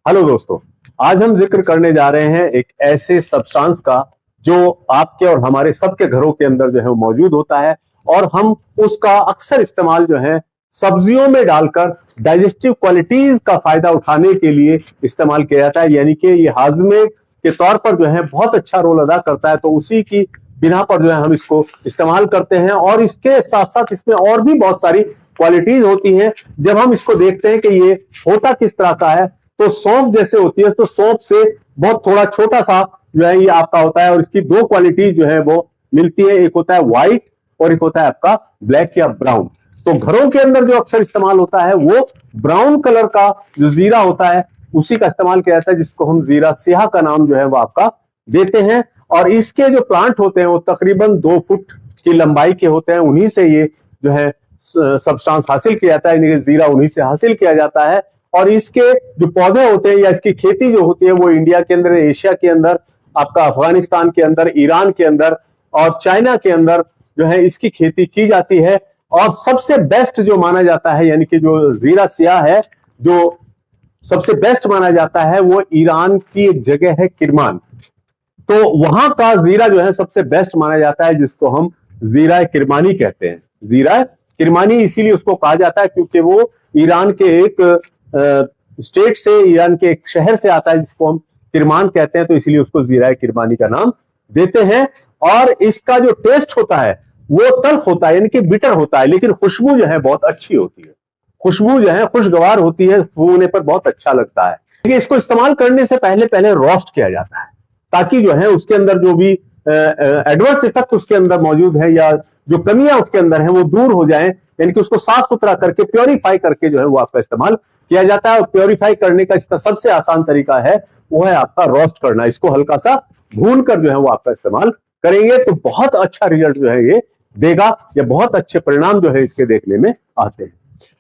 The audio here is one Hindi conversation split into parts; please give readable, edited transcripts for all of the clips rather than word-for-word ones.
हेलो दोस्तों, आज हम जिक्र करने जा रहे हैं एक ऐसे सब्सटेंस का जो आपके और हमारे सबके घरों के अंदर जो है वो मौजूद होता है और हम उसका अक्सर इस्तेमाल जो है सब्जियों में डालकर डाइजेस्टिव क्वालिटीज का फायदा उठाने के लिए इस्तेमाल किया जाता है। यानी कि ये हाजमे के तौर पर जो है बहुत अच्छा रोल अदा करता है, तो उसी की बिना पर जो है हम इसको इस्तेमाल करते हैं। और इसके साथ साथ इसमें और भी बहुत सारी क्वालिटीज होती हैं। जब हम इसको देखते हैं कि ये होता किस तरह का है, तो सौंफ जैसे होती है, तो सौंफ से बहुत थोड़ा छोटा सा जो है ये आपका होता है और इसकी दो क्वालिटी जो है वो मिलती है, एक होता है व्हाइट और एक होता है आपका ब्लैक या ब्राउन। तो घरों के अंदर जो अक्सर इस्तेमाल होता है वो ब्राउन कलर का जो जीरा होता है उसी का इस्तेमाल किया जाता है, जिसको हम जीरा सियाह का नाम जो है वो आपका देते हैं। और इसके जो प्लांट होते हैं वो तकरीबन 2 फुट की लंबाई के होते हैं, उन्हीं से ये जो है सब्सटेंस हासिल किया जाता है, यानी जीरा उन्हीं से हासिल किया जाता है। और इसके जो पौधे होते हैं या इसकी खेती जो होती है वो इंडिया के अंदर, एशिया के अंदर, आपका अफगानिस्तान के अंदर, ईरान के अंदर और चाइना के अंदर जो है इसकी खेती की जाती है। और सबसे बेस्ट जो माना जाता है, यानी कि जो जीरा सियाह है जो सबसे बेस्ट माना जाता है, वो ईरान की एक जगह है किरमान। तो वहां का जीरा जो है सबसे बेस्ट माना जाता है, जिसको हम जीरा किरमानी कहते हैं। जीरा किरमानी इसीलिए उसको कहा जाता है क्योंकि वो ईरान के एक स्टेट से, ईरान के एक शहर से आता है जिसको हम किरमान कहते हैं, तो इसलिए उसको जीरा किरमानी का नाम देते हैं। और इसका जो टेस्ट होता है वो तल्ख होता है, यानी कि बिटर होता है, लेकिन खुशबू जो है बहुत अच्छी होती है। खुशबू जो है खुशगवार होती है, फूकने पर बहुत अच्छा लगता है। लेकिन इसको इस्तेमाल करने से पहले रोस्ट किया जाता है ताकि जो है उसके अंदर जो भी एडवर्स इफेक्ट उसके अंदर मौजूद है या जो कमियां उसके अंदर है वो दूर हो जाएं। यानी कि उसको साफ सुथरा करके प्योरीफाई करके जो है वो आपका इस्तेमाल किया जाता है। और प्योरीफाई करने का इसका सबसे आसान तरीका है वो है आपका रोस्ट करना। इसको हल्का सा भून कर जो है वो आपका इस्तेमाल करेंगे तो बहुत अच्छा रिजल्ट जो है ये देगा, या बहुत अच्छे परिणाम जो है इसके देखने में आते हैं।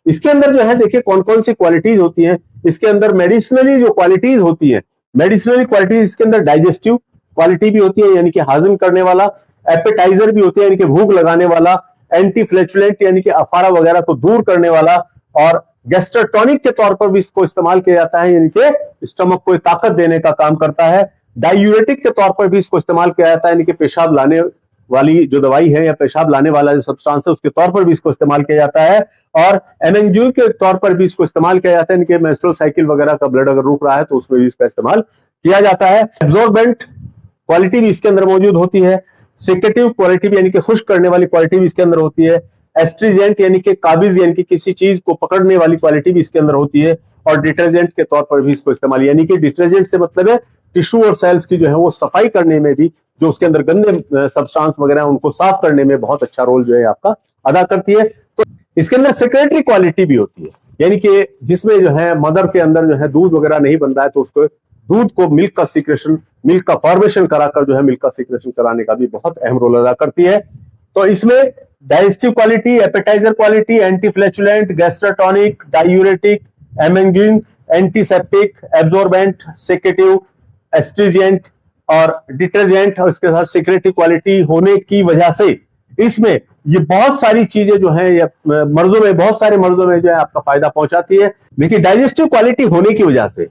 इसके अंदर जो है देखिए कौन कौन सी क्वालिटीज होती हैं। इसके अंदर मेडिसिनली जो क्वालिटीज होती है, मेडिसिनली क्वालिटीज इसके अंदर डाइजेस्टिव क्वालिटी भी होती है, यानी कि हाजम करने वाला, एपेटाइजर भी होती है, यानी कि भूख लगाने वाला, एंटी फ्लैचुलेंट यानी कि अफारा वगैरह को दूर करने वाला, और गैस्ट्रोटॉनिक के तौर पर भी इसको इस्तेमाल किया जाता है, यानी कि स्टमक को ताकत देने का काम करता है। डायूरेटिक के तौर पर भी इसको इस्तेमाल किया जाता है, यानी कि पेशाब लाने वाली जो दवाई है या पेशाब लाने वाला जो सब्सटेंस है उसके तौर पर भी इसको इस्तेमाल किया जाता है। और एमेंज्यू के तौर पर भी इसको इस्तेमाल किया जाता है, यानी कि मेंस्ट्रुअल साइकिल वगैरह का ब्लड अगर रुक रहा है तो उसमें भी इसका इस्तेमाल किया जाता है। एब्जॉर्बेंट क्वालिटी भी इसके अंदर मौजूद होती है। सिकेटिव क्वालिटी भी यानी कि खुश्क करने वाली क्वालिटी भी इसके अंदर होती है। एस्ट्रीजेंट यानी कि काबिज यानी कि किसी चीज को पकड़ने वाली क्वालिटी भी इसके अंदर होती है। और डिटर्जेंट के तौर पर भी इसको इस्तेमाल, यानी कि डिटर्जेंट से मतलब है टिश्यू और सेल्स की जो है वो सफाई करने में भी, जो उसके अंदर गंदे सब्सटेंस वगैरह उनको साफ करने में बहुत अच्छा रोल जो है आपका अदा करती है। तो इसके अंदर सेक्रेटरी क्वालिटी भी होती है, यानी कि जिसमें जो है मदर के अंदर जो है दूध वगैरह नहीं बन रहा है तो उसको दूध को मिल्क का सीक्रेशन, मिल्क का फॉर्मेशन कराकर जो है मिल्क का सीक्रेशन कराने का भी बहुत अहम रोल अदा करती है। तो इसमें digestive quality, appetiser quality, anti flatulent, gastrotonic, diuretic, emmenagogue, antiseptic, absorbent, siccative, astringent और डिटर्जेंट और इसके साथ सिक्रेटरी क्वालिटी होने की वजह से इसमें ये बहुत सारी चीजें जो है मर्जों में, बहुत सारे मर्जों में जो है आपका फायदा पहुंचाती है। देखिए डाइजेस्टिव क्वालिटी होने की वजह से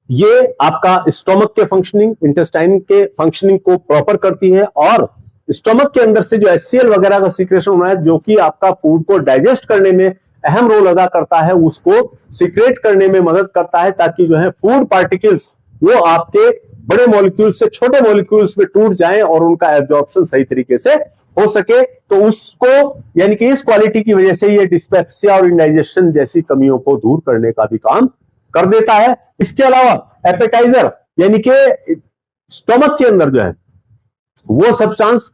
ये आपका स्टोमक के फंक्शनिंग, इंटेस्टाइन के फंक्शनिंग को प्रॉपर करती है और स्टोमक के अंदर से जो HCl वगैरह का सीक्रेशन होना है जो कि आपका फूड को डाइजेस्ट करने में अहम रोल अदा करता है, उसको सीक्रेट करने में मदद करता है ताकि जो है फूड पार्टिकल्स वो आपके बड़े मॉलिक्यूल से छोटे मॉलिक्यूल्स में टूट जाएं और उनका एब्जॉर्प्शन सही तरीके से हो सके। तो उसको यानी कि इस क्वालिटी की वजह से ये डिस्पेप्सिया और इंडाइजेशन जैसी कमियों को दूर करने का भी काम कर देता है। इसके अलावा एपेटाइजर यानी कि स्टमक के अंदर जो है वो सब्सटेंस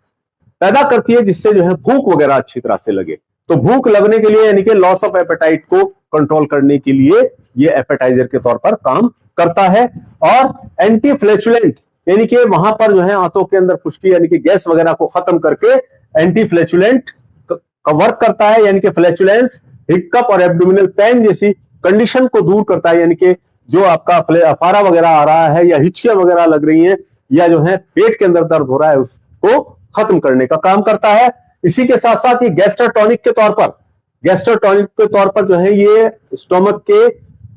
पैदा करती है जिससे जो है भूख वगैरह अच्छी तरह से लगे। तो भूख लगने के लिए यानी कि लॉस ऑफ एपेटाइट को कंट्रोल करने के लिए ये एपेटाइजर के तौर पर काम करता है। और एंटी फ्लैचुलेंट यानी कि वहां पर जो है आंतों के अंदर खुश्की यानी कि गैस वगैरह को खत्म करके एंटी फ्लैचुलेंट का वर्क करता है, यानी कि फ्लैचुलेंस, हिक्कप और एब्डोमिनल पेन जैसी कंडीशन को दूर करता है, यानी कि जो आपका अफारा वगैरह आ रहा है या हिचकियां वगैरह लग रही हैं या जो है पेट के अंदर दर्द हो रहा है उसको खत्म करने का काम करता है। इसी के साथ साथ ये गैस्ट्रोटॉनिक के तौर पर जो है ये स्टोमक के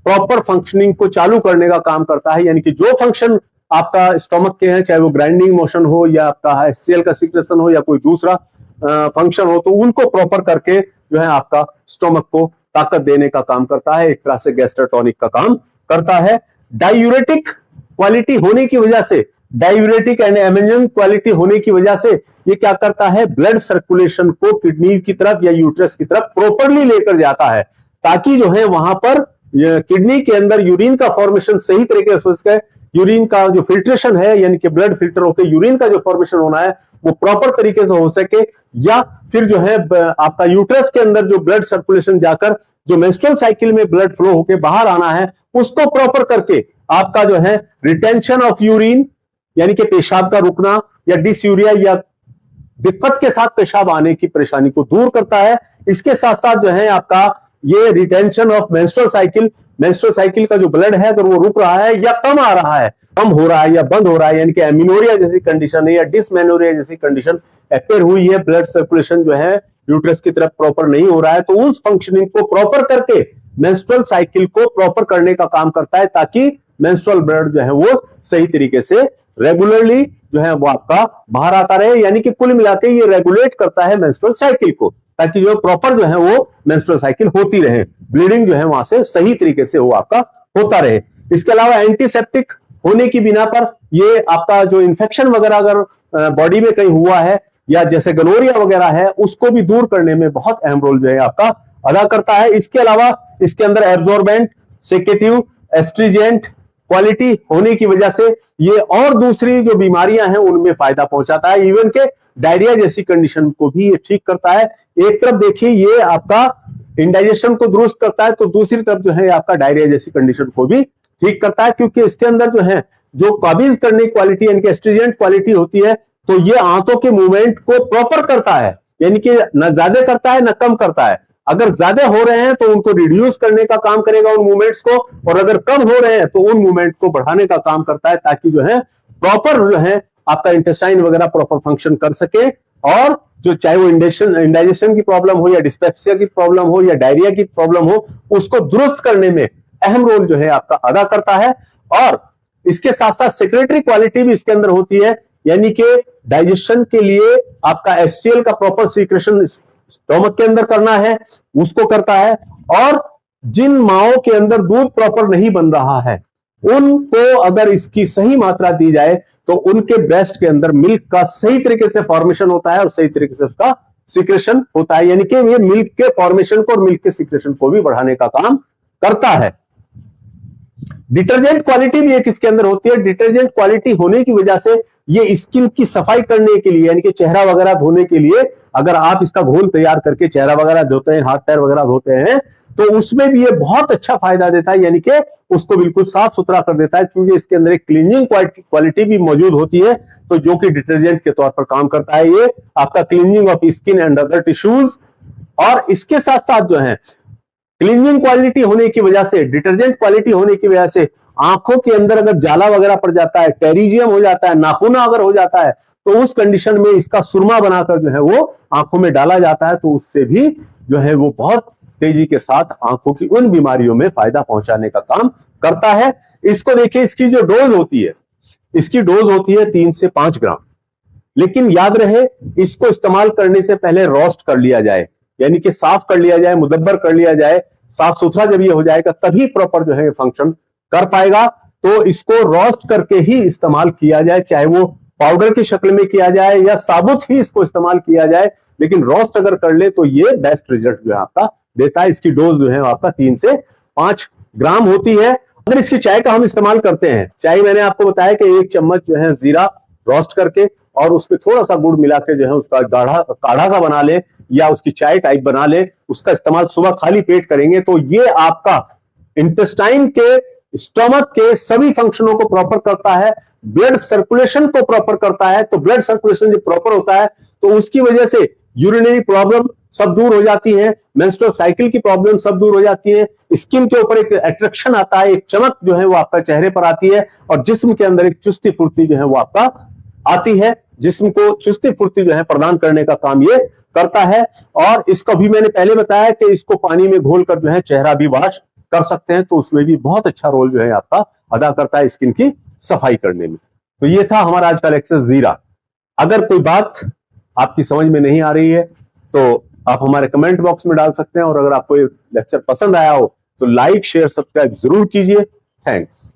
प्रॉपर फंक्शनिंग को चालू करने का काम करता है। यानी कि जो फंक्शन आपका स्टोमक के हैं, चाहे वो ग्राइंडिंग मोशन हो या आपका एचसीएल का सीक्रेशन हो या कोई दूसरा फंक्शन हो, तो उनको प्रॉपर करके जो है आपका स्टोमक को ताकत देने का काम करता है, एक तरह से गैस्ट्रोटॉनिक का काम करता है। डायूरेटिक क्वालिटी होने की वजह से, डायूरेटिक एंड एमेंजन क्वालिटी होने की वजह से ये क्या करता है, ब्लड सर्कुलेशन को किडनी की तरफ या यूट्रस की तरफ प्रॉपरली लेकर जाता है, ताकि जो है वहां पर किडनी के अंदर यूरिन का फॉर्मेशन सही तरीके से हो सके, यूरिन का जो फिल्ट्रेशन है यानी कि ब्लड फिल्टर होकर यूरिन का जो फॉर्मेशन होना है वो प्रॉपर तरीके से हो सके, या फिर जो है आपका यूट्रस के अंदर जो ब्लड सर्कुलेशन जाकर जो मेंस्ट्रुअल साइकिल में ब्लड फ्लो होकर बाहर आना है उसको प्रॉपर करके आपका जो है रिटेंशन ऑफ यूरिन यानी कि पेशाब का रुकना या डिसयूरिया या दिक्कत के साथ पेशाब आने की परेशानी को दूर करता है। इसके साथ साथ जो है आपका ये रिटेंशन ऑफ मेंस्ट्रुअल साइकिल का जो ब्लड है अगर वो रुक रहा है या कम आ रहा है, कम हो रहा है या बंद हो रहा है, यानी कि एमिनोरिया जैसी कंडीशन है या डिसमेनोरिया जैसी कंडीशन अपेयर हुई है, ब्लड सर्कुलेशन जो है यूट्रस की तरफ प्रॉपर नहीं हो रहा है, तो उस फंक्शनिंग को प्रॉपर करके मेंस्ट्रुअल साइकिल को प्रॉपर करने का काम करता है, ताकि मेंस्ट्रुअल ब्लड जो है वो सही तरीके से रेगुलरली जो है वो आपका बाहर आता रहे। यानी कि कुल मिलाकर ये रेगुलेट करता है मेंस्ट्रुअल साइकिल को, ताकि जो प्रॉपर जो है वो मेंस्ट्रुअल साइकिल होती रहे, ब्लीडिंग जो है वहां से सही तरीके से वो आपका होता रहे। इसके अलावा एंटीसेप्टिक होने की बिना पर ये आपका जो इन्फेक्शन वगैरह अगर बॉडी में कहीं हुआ है या जैसे गनोरिया वगैरह है उसको भी दूर करने में बहुत अहम रोल जो है आपका अदा करता है। इसके अलावा इसके अंदर एब्जॉर्बेंट, सेकेटिव, एस्ट्रीजेंट क्वालिटी होने की वजह से ये और दूसरी जो बीमारियां हैं उनमें फायदा पहुंचाता है, इवन के डायरिया जैसी कंडीशन को भी ये ठीक करता है। एक तरफ देखिए ये आपका इंडाइजेशन को दुरुस्त करता है, तो दूसरी तरफ जो है आपका डायरिया जैसी कंडीशन को भी ठीक करता है, क्योंकि इसके अंदर जो है जो काबिज करने की क्वालिटी यानी कि एस्ट्रीजेंट क्वालिटी होती है, तो ये आंतों के मूवमेंट को प्रॉपर करता है, यानी कि न ज्यादा करता है न कम करता है। अगर ज्यादा हो रहे हैं तो उनको रिड्यूस करने का काम करेगा उन मूवमेंट्स को, और अगर कम हो रहे हैं तो उन मूवमेंट को बढ़ाने का काम करता है, ताकि जो है प्रॉपर जो है आपका इंटेस्टाइन वगैरह प्रॉपर फंक्शन कर सके, और जो चाहे वो इंडाइजेशन की प्रॉब्लम हो या डिस्पेप्सिया की प्रॉब्लम हो या डायरिया की प्रॉब्लम हो, उसको दुरुस्त करने में अहम रोल जो है आपका अदा करता है। और इसके साथ साथ सेक्रेटरी क्वालिटी भी इसके अंदर होती है, यानी कि डाइजेशन के लिए आपका एचसीएल का प्रॉपर सीक्रेशन स्टोमक के अंदर करना है उसको करता है, और जिन माओं के अंदर दूध प्रॉपर नहीं बन रहा है उनको अगर इसकी सही मात्रा दी जाए तो उनके ब्रेस्ट के अंदर मिल्क का सही तरीके से फॉर्मेशन होता है और सही तरीके से उसका सीक्रेशन होता है, यानी कि ये मिल्क के फॉर्मेशन को और मिल्क के सीक्रेशन को भी बढ़ाने का काम करता है। डिटर्जेंट क्वालिटी भी एक इसके अंदर होती है। डिटर्जेंट क्वालिटी होने की वजह से ये स्किन की सफाई करने के लिए यानी कि चेहरा वगैरह धोने के लिए अगर आप इसका घोल तैयार करके चेहरा वगैरह धोते हैं, हाथ पैर वगैरह धोते हैं, तो उसमें भी ये बहुत अच्छा फायदा देता है, यानी कि उसको बिल्कुल साफ सुथरा कर देता है, क्योंकि इसके अंदर एक क्लीनिंग क्वालिटी भी मौजूद होती है, तो जो कि डिटर्जेंट के तौर पर काम करता है। ये आपका cleaning of skin and other tissues, और इसके साथ साथ जो है क्लीनिंग क्वालिटी होने की वजह से, डिटर्जेंट क्वालिटी होने की वजह से आंखों के अंदर अगर जाला वगैरह पड़ जाता है, टेरिजियम हो जाता है, नाखूना अगर हो जाता है, तो उस कंडीशन में इसका सुरमा बनाकर जो है वो आंखों में डाला जाता है, तो उससे भी जो है वो बहुत तेजी के साथ आंखों की उन बीमारियों में फायदा पहुंचाने का काम करता है। इसको देखिए, इसकी जो डोज होती है, इसकी डोज होती है 3 से 5 ग्राम, लेकिन याद रहे इसको इस्तेमाल करने से पहले रोस्ट कर लिया जाए, यानी कि साफ कर लिया जाए, मुदब्बर कर लिया जाए, साफ सुथरा जब ये हो जाएगा तभी प्रॉपर जो है फंक्शन कर पाएगा। तो इसको रोस्ट करके ही इस्तेमाल किया जाए, चाहे वो पाउडर की शक्ल में किया जाए या साबुत ही इसको इस्तेमाल किया जाए, लेकिन रोस्ट अगर कर ले तो ये बेस्ट रिजल्ट जो है आपका देता है। इसकी डोज जो है आपका 3 से 5 ग्राम होती है। अगर इसकी चाय का हम इस्तेमाल करते हैं, चाय मैंने आपको बताया कि 1 चम्मच जो है जीरा रोस्ट करके और उसमें थोड़ा सा गुड़ मिला के जो है उसका काढ़ा सा बना ले या उसकी चाय टाइप बना ले, उसका इस्तेमाल सुबह खाली पेट करेंगे तो ये आपका इंटेस्टाइन के, स्टमक के सभी फंक्शनों को प्रॉपर करता है, ब्लड सर्कुलेशन को प्रॉपर करता है। तो ब्लड सर्कुलेशन जब प्रॉपर होता है तो उसकी वजह से यूरिनरी प्रॉब्लम सब दूर हो जाती है, मेंस्ट्रुअल साइकिल की प्रॉब्लम सब दूर हो जाती है, स्किन के ऊपर एक अट्रैक्शन आता है, एक चमक जो है वो आपका चेहरे पर आती है, और जिस्म के अंदर एक चुस्ती फुर्ती जो है वो आपका आती है, जिस्म को चुस्ती फुर्ती जो है प्रदान करने का काम ये करता है। और इसको भी मैंने पहले बताया कि इसको पानी में घोलकर जो है चेहरा भी वॉश कर सकते हैं, तो उसमें भी बहुत अच्छा रोल जो है आपका अदा करता है स्किन की सफाई करने में। तो ये था हमारा आज का लेक्चर जीरा। अगर कोई बात आपकी समझ में नहीं आ रही है तो आप हमारे कमेंट बॉक्स में डाल सकते हैं, और अगर आपको ये लेक्चर पसंद आया हो तो लाइक शेयर सब्सक्राइब जरूर कीजिए। थैंक्स।